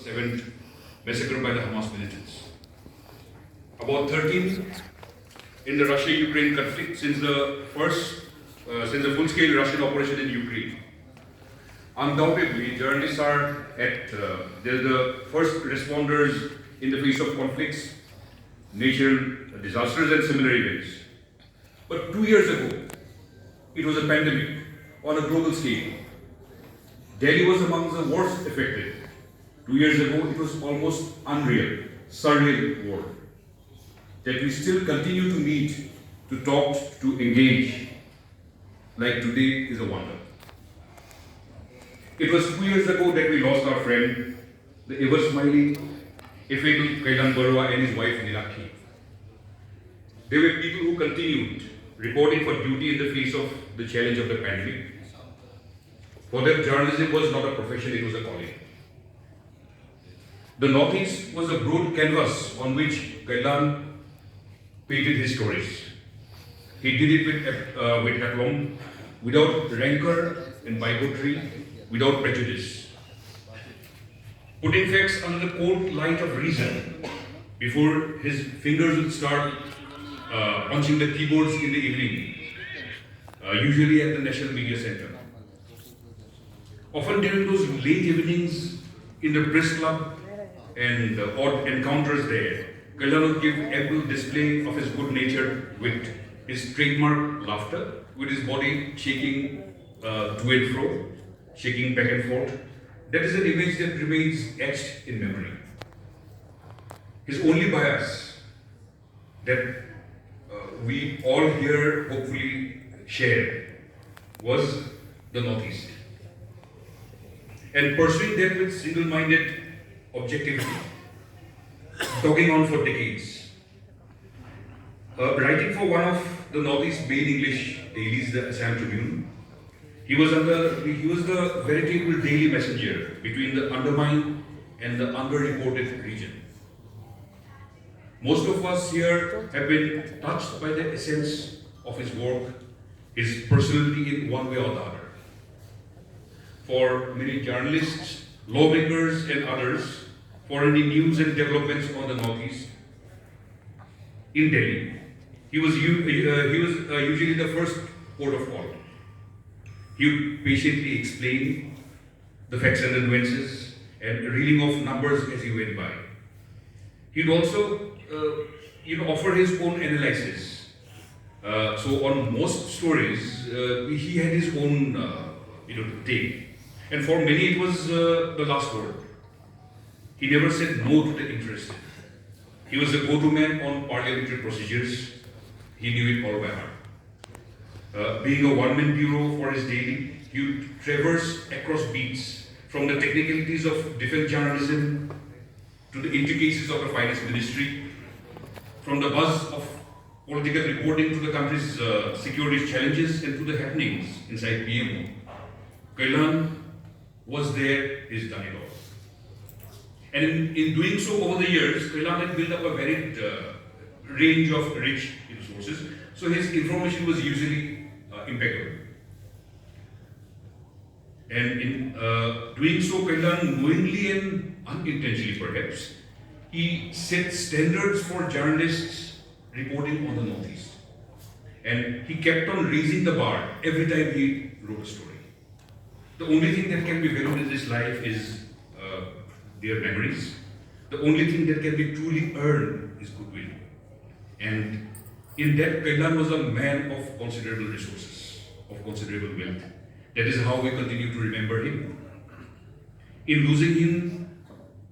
7th massacre by the Hamas militants. About 13 in the Russia-Ukraine conflict since the full-scale Russian operation in Ukraine. Undoubtedly, journalists are they're the first responders in the face of conflicts, natural disasters and similar events. But 2 years ago, it was a pandemic on a global scale. Delhi was among the worst affected. 2 years ago, it was almost unreal, surreal world. That we still continue to meet, to talk, to engage, like today is a wonder. It was 2 years ago that we lost our friend, the ever-smiling, affable Kalyan Barooah and his wife Nilakhi. They were people who continued reporting for duty in the face of the challenge of the pandemic. For them, journalism was not a profession, it was a calling. The Northeast was a broad canvas on which Kalyan painted his stories. He did it with aplomb, without rancor and bigotry, without prejudice. Putting facts under the cold light of reason before his fingers would start punching the keyboards in the evening, usually at the National Media Center. Often during those late evenings in the press club and odd encounters there, Kalyan would give ample display of his good nature with his trademark laughter, with his body shaking to and fro, shaking back and forth. That is an image that remains etched in memory. His only bias that we all here hopefully share was the Northeast. And pursuing that with single-minded objectivity, dogging on for decades. Writing for one of the Northeast's main English dailies, the Assam Tribune, he was the veritable daily messenger between the undermined and the underreported region. Most of us here have been touched by the essence of his work, his personality in one way or the other. For many journalists, lawmakers and others, for any news and developments on the Northeast, in Delhi, he was usually the first port of call. He would patiently explain the facts and the nuances and reeling off numbers as he went by. He'd also offer his own analysis. So on most stories, he had his own take. And for many, it was the last word. He never said no to the interested. He was the go-to man on parliamentary procedures. He knew it all by heart. Being a one-man bureau for his daily, he would traverse across beats, from the technicalities of defense journalism to the intricacies of the finance ministry, from the buzz of political reporting to the country's security challenges and to the happenings inside PMO. Kalyan was there, he's done it all. And in doing so over the years, Kalyan had built up a varied range of rich resources, so his information was usually impeccable. And in doing so, Kalyan, knowingly and unintentionally perhaps, he set standards for journalists reporting on the Northeast. And he kept on raising the bar every time he wrote a story. The only thing that can be valued in this life is their memories. The only thing that can be truly earned is goodwill. And in that, Kalyan was a man of considerable resources, of considerable wealth. That is how we continue to remember him. In losing him,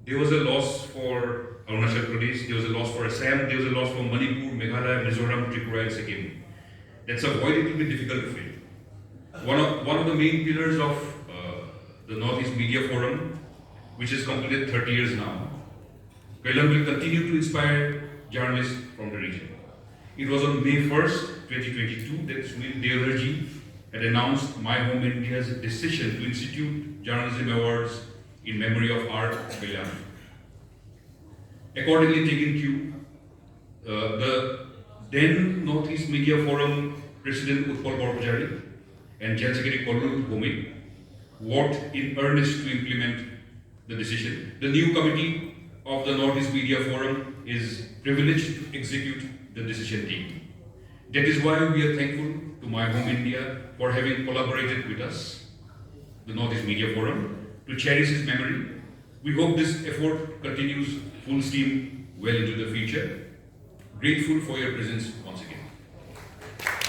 there was a loss for Arunachal Pradesh, there was a loss for Assam, there was a loss for Manipur, Meghalaya, Mizoram, Tripura and Sikkim. That's a void it will be difficult to fill. One of the main pillars of the Northeast Media Forum, which has completed 30 years now, Kalyan will continue to inspire journalists from the region. It was on May 1st, 2022 that Sunil Deodarji had announced My Home India's decision to institute Journalism Awards in memory of R. Kalyan. Accordingly, taking cue, the then Northeast Media Forum President Utpal Borpujari and General Secretary Kollur Bhumi worked in earnest to implement the decision. The new committee of the Northeast Media Forum is privileged to execute the decision taking. That is why we are thankful to My Home India for having collaborated with us, the Northeast Media Forum, to cherish his memory. We hope this effort continues full steam well into the future. Grateful for your presence once again.